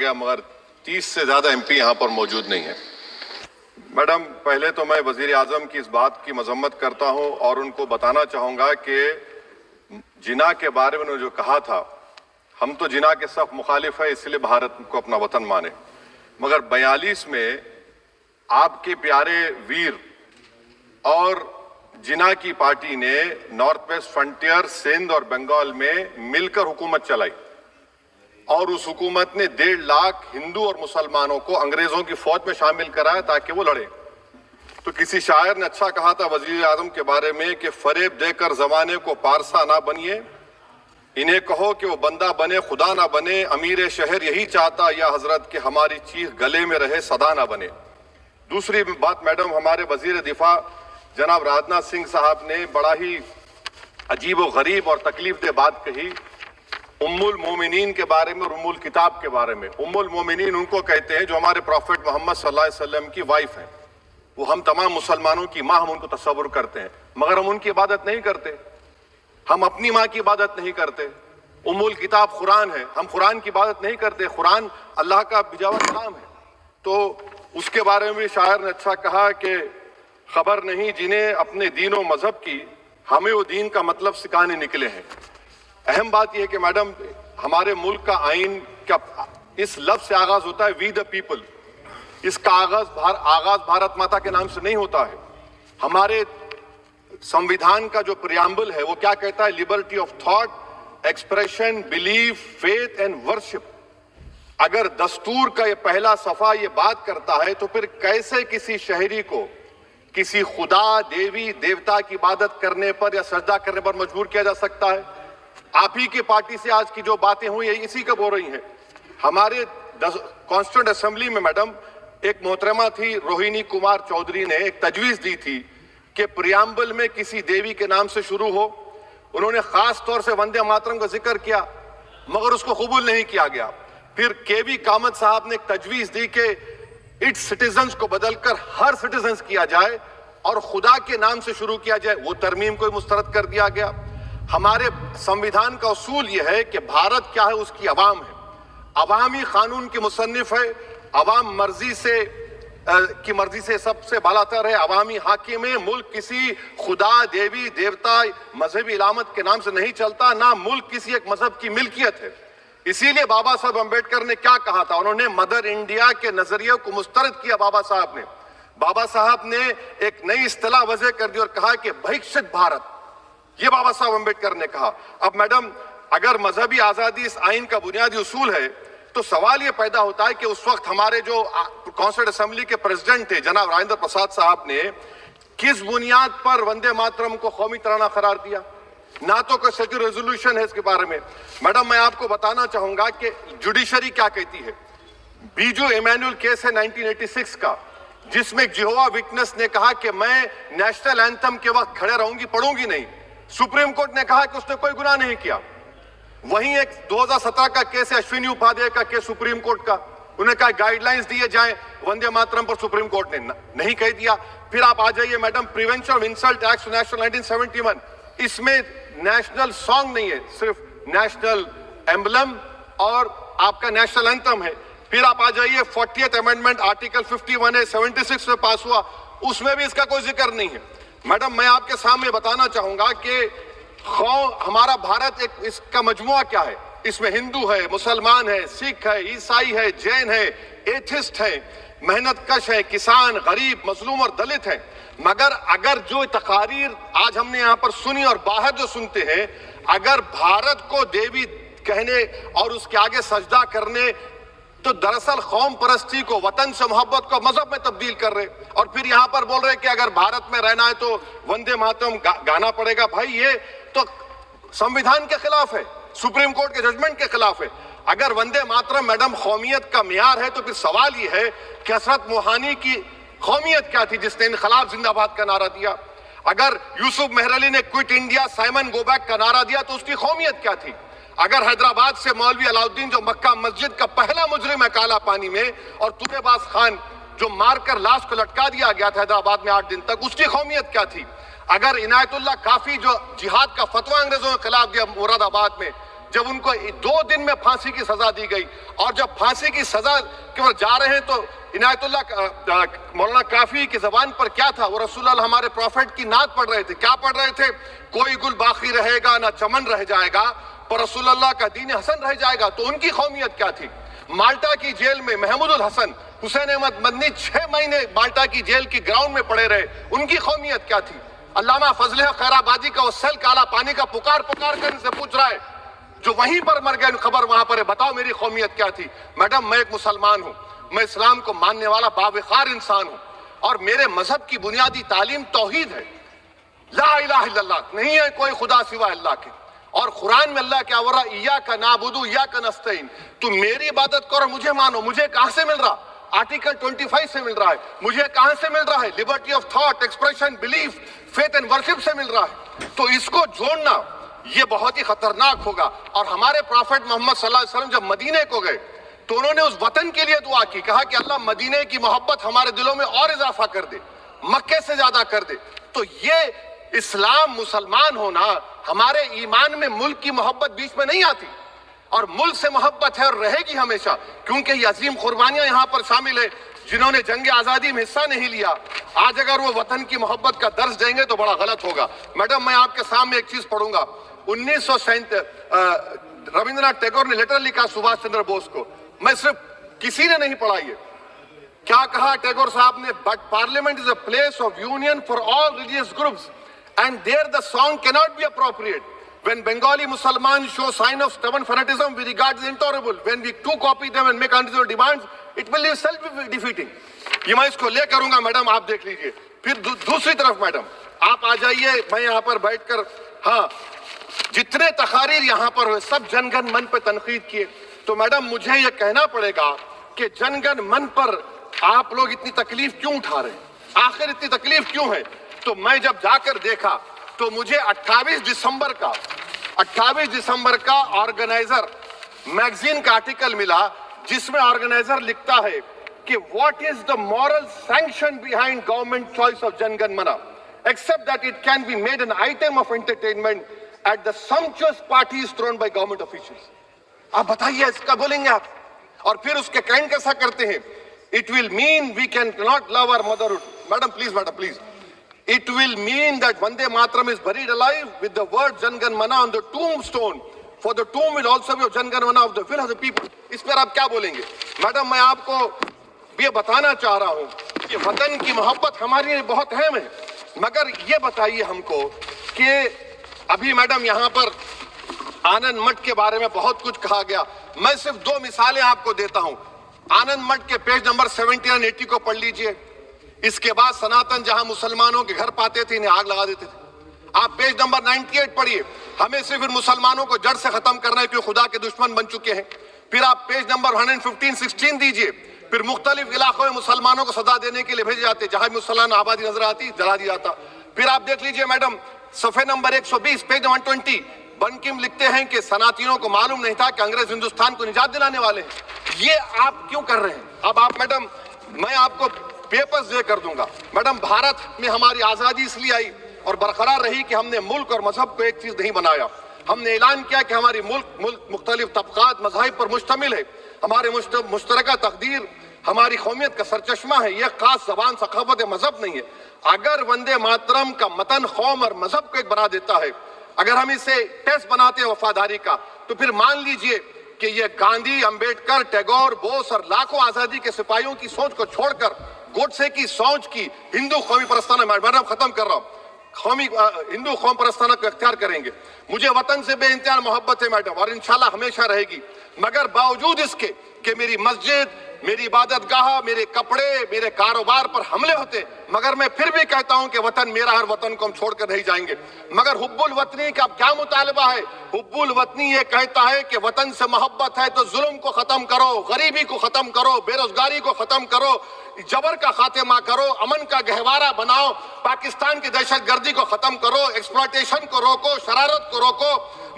گیا مگر 30 سے زیادہ MP یہاں پر موجود نہیں ہیں۔ میڈم، پہلے تو میں وزیر اعظم کی اس بات کی مذمت کرتا ہوں اور ان کو بتانا چاہوں گا کہ جناح کے بارے میں انہوں نے جو کہا تھا، ہم تو جناح کے سخت مخالف ہیں، اس لیے بھارت کو اپنا وطن مانے، مگر 42 میں آپ کے پیارے ویر اور جناح کی پارٹی نے نارتھ ویسٹ فرنٹیئر، سندھ اور بنگال میں مل کر حکومت چلائی اور اس حکومت نے 1.5 لاکھ ہندو اور مسلمانوں کو انگریزوں کی فوج میں شامل کرایا تاکہ وہ لڑیں۔ تو کسی شاعر نے اچھا کہا تھا وزیر اعظم کے بارے میں کہ فریب دے کر زمانے کو پارسا نہ بنیے، انہیں کہو کہ وہ بندہ بنے خدا نہ بنے، امیر شہر یہی چاہتا یا حضرت کہ ہماری چیخ گلے میں رہے صدا نہ بنے۔ دوسری بات میڈم، ہمارے وزیر دفاع جناب راجناتھ سنگھ صاحب نے بڑا ہی عجیب و غریب اور تکلیف دہ بات کہی ام المومنین کے بارے میں اور ام الکتاب کے بارے میں۔ ام المومنین ان کو کہتے ہیں جو ہمارے پروفٹ محمد صلی اللہ علیہ وسلم کی وائف ہیں، وہ ہم تمام مسلمانوں کی ماں، ہم ان کو تصور کرتے ہیں، مگر ہم ان کی عبادت نہیں کرتے، ہم اپنی ماں کی عبادت نہیں کرتے۔ ام الکتاب قرآن ہے، ہم قرآن کی عبادت نہیں کرتے، قرآن اللہ کا بھیجا ہوا کلام ہے۔ تو اس کے بارے میں شاعر نے اچھا کہا کہ خبر نہیں جنہیں اپنے دین و مذہب کی، ہمیں وہ دین کا مطلب سکھانے نکلے ہیں۔ اہم بات یہ ہے کہ میڈم، ہمارے ملک کا آئین کا اس لفظ سے آغاز ہوتا ہے وی دا پیپل، اس کا آغاز بھارت ماتا کے نام سے نہیں ہوتا ہے۔ ہمارے سمویدھان کا جو پریامبل ہے وہ کیا کہتا ہے؟ Liberty of thought, expression, belief, faith and worship. اگر دستور کا یہ پہلا صفحہ یہ بات کرتا ہے تو پھر کیسے کسی شہری کو کسی خدا، دیوی، دیوتا کی عبادت کرنے پر یا سجدہ کرنے پر مجبور کیا جا سکتا ہے؟ آپ ہی کی پارٹی سے آج کی جو باتیں ہوئی ہیں اسی کا بول رہی ہیں۔ ہمارے کانسٹیٹیوئنٹ اسمبلی میں میڈم ایک محترمہ تھی روہینی کمار چودھری نے ایک تجویز دی تھی کہ پریامبل میں کسی دیوی کے نام سے شروع ہو۔ انہوں نے خاص طور سے وندے ماترم کا ذکر کیا مگر اس کو قبول نہیں کیا گیا۔ پھر کے کامت صاحب نے ایک تجویز دی کہ اٹس سٹیزنز کو بدل کر ہر سٹیزنز کیا جائے اور خدا کے نام سے شروع کیا جائے، وہ ترمیم کو مسترد کر دیا گیا۔ ہمارے سمویدھان کا اصول یہ ہے کہ بھارت کیا ہے؟ اس کی عوام ہے، عوامی قانون کی مصنف ہے، عوام کی مرضی سے سب سے بالاتر ہے، عوامی حاکم ہے۔ ملک کسی خدا، دیوی، دیوتا، مذہبی علامت کے نام سے نہیں چلتا، نہ ملک کسی ایک مذہب کی ملکیت ہے۔ اسی لیے بابا صاحب امبیڈکر نے کیا کہا تھا؟ انہوں نے مدر انڈیا کے نظریے کو مسترد کیا۔ بابا صاحب نے ایک نئی اصطلاح وضع کر دی اور کہا کہ بھکشت بھارت، یہ بابا صاحب امبیڈکر نے کہا۔ اب میڈم، اگر مذہبی آزادی اس آئین کا بنیادی اصول ہے تو سوال یہ پیدا ہوتا ہے کہ اس وقت ہمارے جو کانسٹیٹیوئنٹ اسمبلی کے پریزیڈنٹ تھے جناب راجندر پرساد صاحب نے کس بنیاد پر وندے ماترم کو قومی ترانہ قرار دیا؟ نہ تو کوئی سیکولر ریزولوشن ہے اس کے بارے میں۔ میڈم، میں آپ کو بتانا چاہوں گا کہ جوڈیشری کیا کہتی ہے۔ بیجو ایمینول کیس ہے 1986 کا، جس میں جیہوا وٹنس نے کہا کہ میں نیشنل اینتھم کے وقت کھڑے رہوں گی، پڑھوں گی نہیں۔ سپریم کورٹ نے کہا کہ اس نے کوئی گناہ نہیں کیا۔ وہیں ایک 2017 کا کیس ہے اشونی اپادھیائے کا کیس سپریم کورٹ کا، انہوں نے کہا گائیڈ لائنز دیے جائیں وندے ماترم پر، سپریم کورٹ نے نہیں کہہ دیا۔ پھر آپ آ جائیے madam, prevention of insult act national 1971، اس میں نیشنل سانگ نہیں ہے، صرف نیشنل ایمبلم اور آپ کا نیشنل اینتھم ہے۔ پھر آپ آ جائیے 40th امینڈمنٹ آرٹیکل 51 ہے 76 میں پاس ہوا، اس میں بھی اس کا کوئی ذکر نہیں ہے۔ میڈم، میں آپ کے سامنے بتانا چاہوں گا کہ ہمارا بھارت ایک اس کا مجموعہ کیا ہے، اس میں ہندو ہے، مسلمان ہے، سکھ ہے، عیسائی ہے، جین ہے، ایتھسٹ ہے، محنت کش ہے، کسان، غریب، مظلوم اور دلت ہیں۔ مگر اگر جو تقاریر آج ہم نے یہاں پر سنی اور باہر جو سنتے ہیں، اگر بھارت کو دیوی کہنے اور اس کے آگے سجدہ کرنے تو دراصل قوم پرستی کو، وطن سے محبت کو مذہب میں تبدیل کر رہے، اور پھر یہاں پر بول رہے کہ اگر بھارت میں رہنا ہے تو وندے ماترم گانا پڑے گا۔ بھائی، یہ تو سمویدھان کے خلاف ہے، سپریم کورٹ کے ججمنٹ کے خلاف ہے۔ اگر وندے ماترم میڈم قومیت کا معیار ہے تو پھر سوال یہ ہے کہ حضرت موہانی کی قومیت کیا تھی جس نے انقلاب زندہ باد کا نعرہ دیا؟ اگر یوسف مہر علی نے quit India, Simon go back کا نعرہ دیا تو اس کی قومیت کیا تھی؟ اگر حیدرآباد سے مولوی علاؤالدین جو مکہ مسجد کا پہلا مجرم ہے کالا پانی میں، اور طوطے باز خان جو مار کر لاش کو لٹکا دیا گیا تھا حیدرآباد میں 8 دن تک، اس کی قومیت کیا تھی؟ اگر عنایت اللہ کافی جو جہاد کا فتویٰ انگریزوں کے خلاف دیا مراد آباد میں، جب ان کو 2 دن میں پھانسی کی سزا دی گئی، اور جب پھانسی کی سزا کے بعد جا رہے ہیں تو عنایت اللہ مولانا کافی کی زبان پر کیا تھا؟ وہ رسول اللہ ہمارے پروفٹ کی نعت پڑھ رہے تھے. کیا پڑھ رہے تھے؟ کوئی گل باقی رہے گا نہ چمن رہ جائے گا، پر رسول اللہ کا دین حسن رہ جائے گا. تو ان کی قومیت کیا تھی؟ مالٹا کی جیل میں محمود الحسن، حسین احمد مدنی 6 مہینے مالٹا کی جیل کی گراؤنڈ میں پڑے رہے. ان کی قومیت کیا تھی؟ علامہ فضل حق خیر آبادی کا وہ سیل کالا پانی کا پکار کر ان سے پوچھ رہا ہے جو وہیں پر مر گئے، خبر وہاں پر ہے، بتاؤ میری قومیت کیا تھی؟ میڈم میں ایک مسلمان ہوں، میں اسلام کو ماننے والا باوقار انسان ہوں، اور میرے مذہب کی بنیادی تعلیم توحید ہے. لا الہ الا اللہ، نہیں ہے کوئی خدا سوا اللہ کے. اور قرآن میں اللہ کیا بول رہا؟ ایاک نعبد و ایاک نستعین، تم میری عبادت کرو، مجھے مانو. مجھے کہاں سے مل رہا؟ آرٹیکل 25 سے مل رہا ہے. مجھے کہاں سے مل رہا ہے؟ Liberty of thought, expression, belief, faith and worship سے مل رہا ہے. تو اس کو جوڑنا یہ بہت ہی خطرناک ہوگا. اور ہمارے پروفٹ محمد صلی اللہ علیہ وسلم جب مدینے کو گئے تو انہوں نے اس وطن کے لیے دعا کی، کہا کہ اللہ مدینے کی محبت ہمارے دلوں میں اور اضافہ کر دے، مکے سے زیادہ کر دے. تو یہ اسلام مسلمان ہونا، ہمارے ایمان میں ملک کی محبت بیچ میں نہیں آتی، اور ملک سے محبت ہے اور رہے گی ہمیشہ، کیونکہ یہ عظیم قربانیاں یہاں پر شامل ہے جنہوں نے جنگ آزادی میں حصہ نہیں لیا. آج اگر وہ وطن کی محبت کا درس دیں گے تو بڑا غلط ہوگا. میڈم میں آپ کے سامنے ایک چیز پڑھوں گا. 1937 رابندر ناتھ ٹیگور نے لیٹر لکھا سبھاش چندر بوس کو. میں صرف کسی نے نہیں پڑھا. یہ کیا کہا ٹیگور صاحب نے؟ But parliament is a place of union for all religious groups and there the song cannot be appropriate. When Bengali Muslims show sign of stubborn fanatism, we regard it as intolerable. When we too copy them and make unreasonable demands, it will be self-defeating. یہ میں اس کو لے کروں گا. Madam آپ دیکھ لیجئے. پھر دوسری طرف میڈم آپ آ جائیے. میں یہاں پر بیٹھ کر جتنے تقاریر یہاں پر ہوئے سب جن گن من پہ تنقید کیے. تو میڈم مجھے یہ کہنا پڑے گا کہ جن گن من پر آپ لوگ اتنی تکلیف کیوں اٹھا رہے ہیں؟ آخر اتنی تکلیف کیوں ہے؟ تو میں جب جا کر دیکھا تو مجھے 28 دسمبر کا آرگنائزر میگزین کا آرٹیکل ملا جس میں آرگنائزر لکھتا ہے کہ what is the moral sanction behind government choice of Jan Gan Mana except that it can be made an item of entertainment at the sumptuous parties thrown by government officials. آپ بتائیے اس کا بولیں گے آپ؟ اور پھر اس کے کائنڈ کیسا کرتے ہیں؟ It will mean we cannot love our motherhood. Madam, please. It will mean that Vande Mataram is buried alive with the word Jan Gan Mana on the tombstone. For the tomb will also be of Jan Gan Mana of the will of the people. اس پر آپ کیا بولیں گے؟ Madam میں آپ کو یہ بتانا چاہ رہا ہوں کہ وطن کی محبت ہمارے لیے بہت اہم ہے. مگر یہ بتائیے ہم کو کہ ابھی میڈم یہاں پر آنند مٹھ کے بارے میں بہت کچھ کہا گیا. میں صرف 2 مثالیں آپ کو دیتا ہوں. آنند مٹھ کے پیج نمبر 70 اور 80 کو پڑھ لیجئے. اس کے بعد سناتن جہاں مسلمانوں کے گھر پاتے تھے انہیں آگ لگا دیتے تھے. آپ پیج نمبر 98 پڑھیے. ہمیں صرف ان مسلمانوں کو جڑ سے ختم کرنا ہے کیونکہ خدا کے دشمن بن چکے ہیں. پھر آپ پیج نمبر 115-16 دیجئے. پھر مختلف علاقوں میں مسلمانوں کو سزا دینے کے لیے بھیجے جاتے، جہاں مسلمان آبادی نظر آتی جلا دیا جاتا. پھر آپ دیکھ لیجئے میڈم صفحے نمبر 120 پیج 120 بنکم لکھتے ہیں کہ صنعتیوں کو معلوم نہیں تھا کہ انگریز ہندوستان کو نجات دلانے والے ہیں. یہ آپ کیوں کر رہے ہیں؟ اب آپ میڈم میں آپ کو پیپرز دے کر دوں گا. میڈم بھارت میں ہماری آزادی اس لیے آئی اور برقرار رہی کہ ہم نے ملک اور مذہب کو ایک چیز نہیں بنایا. ہم نے اعلان کیا کہ ہماری ملک مختلف طبقات مذاہب پر مشتمل ہے. ہمارے مشترکہ تقدیر ہماری قومیت کا سرچشمہ ہے. یہ خاص زبان ثقافت مذہب نہیں ہے. اگر وندے ماترم کا متن قوم اور مذہب کو ایک بنا دیتا ہے، اگر ہم اسے ٹیسٹ بناتے ہیں وفاداری کا، تو پھر مان لیجئے کہ یہ گاندھی، امبیڈکر، ٹیگور، بوس اور لاکھوں آزادی کے سپاہیوں کی سوچ کو چھوڑ کر گوڈسے کی سوچ کی ہندو قومی پرستانہ، میڈم ختم کر رہا ہوں، ہندو قوم پرستانہ کو اختیار کریں گے. مجھے وطن سے بے انتہا محبت ہے میڈم، اور انشاءاللہ ہمیشہ رہے گی. مگر باوجود اس کے کہ میری مسجد، میری عبادت گاہ، میرے کپڑے، میرے کاروبار پر حملے ہوتے، مگر میں پھر بھی کہتا ہوں کہ وطن میرا، ہر وطن کو ہم چھوڑ کر نہیں جائیں گے. مگر حب الوطنی کا کیا مطالبہ ہے؟ حب الوطنی یہ کہتا ہے کہ وطن سے محبت ہے تو ظلم کو ختم کرو، غریبی کو ختم کرو، بے روزگاری کو ختم کرو، جبر کا خاتمہ کرو، امن کا گہوارہ بناؤ، پاکستان کی دہشت گردی کو ختم کرو، ایکسپلائٹیشن کو روکو، شرارت کو روکو،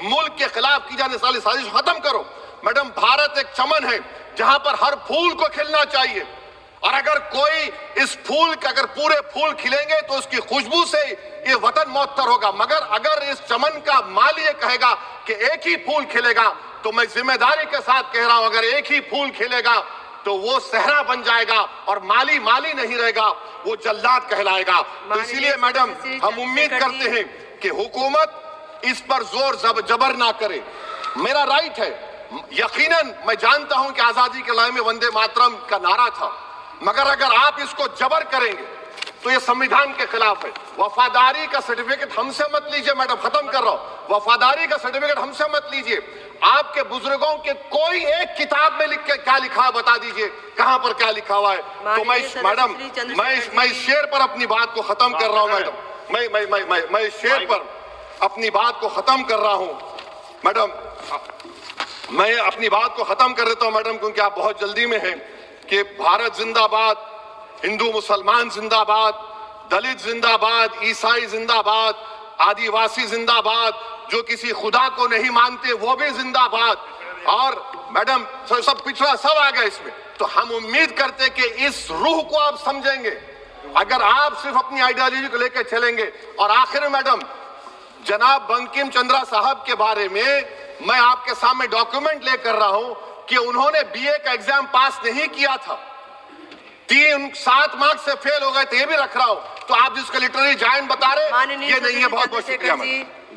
ملک کے خلاف کی جانے والی سازش ختم کرو. میڈم بھارت ایک چمن ہے جہاں پر ہر پھول کو کھلنا چاہیے. اور اگر کوئی اس پھول کے اگر پورے پھول کھلیں گے تو اس کی خوشبو سے یہ وطن معطر ہوگا، مگر اگر اس چمن کا مالی یہ کہے گا کہ ایک ہی پھول کھلے گا تو میں ذمہ داری کے ساتھ کہہ رہا ہوں اگر ایک ہی پھول کھلے گا تو وہ صحرا بن جائے گا اور مالی نہیں رہے گا، وہ جلات کہلائے گا۔ تو اسی لیے میڈم ہم امید کرتے ہیں کہ حکومت اس پر زور جبر نہ کرے۔ میرا رائٹ ہے، یقیناً میں جانتا ہوں کہ آزادی کے لڑائی میں وندے ماترم کا نعرہ تھا، مگر اگر آپ اس کو جبر کریں گے تو یہ سمویدھان کے خلاف ہے۔ وفاداری کا سرٹیفکیٹ ہم سے مت لیجئے، میڈم ختم کر رہا ہوں، وفاداری کا سرٹیفکیٹ ہم سے مت لیجئے۔ آپ کے بزرگوں کے کوئی ایک کتاب میں لکھ کے کیا لکھا ہے بتا دیجئے، کہاں پر کیا لکھا ہوا ہے۔ تو میڈم میں اس شعر پر اپنی بات کو ختم کر رہا ہوں میڈم، میں اس شعر پر اپنی بات کو ختم کر رہا ہوں میڈم، میں اپنی بات کو ختم کر دیتا ہوں میڈم، کیونکہ آپ بہت جلدی میں ہیں کہ بھارت زندہ باد، ہندو مسلمان زندہ باد، دلت زندہ باد، عیسائی زندہ باد، آدیواسی زندہ باد، جو کسی خدا کو نہیں مانتے وہ بھی زندہ باد، اور میڈم سب پچھڑا سب آ گیا اس میں۔ تو ہم امید کرتے کہ اس روح کو آپ سمجھیں گے اگر آپ صرف اپنی آئیڈیالوجی کو لے کے چلیں گے۔ اور آخر میں میڈم جناب بنکم چندرا صاحب کے بارے میں آپ کے سامنے ڈاکیومنٹ لے کر رہا ہوں کہ انہوں نے بی اے کا ایگزام پاس نہیں کیا تھا، 7 مارکس سے فیل ہو گئے تھے، یہ بھی رکھ رہا ہوں۔ تو آپ جس کا لٹریری جائنٹ بتا رہے یہ نہیں ہے۔ بہت بہت شکریہ۔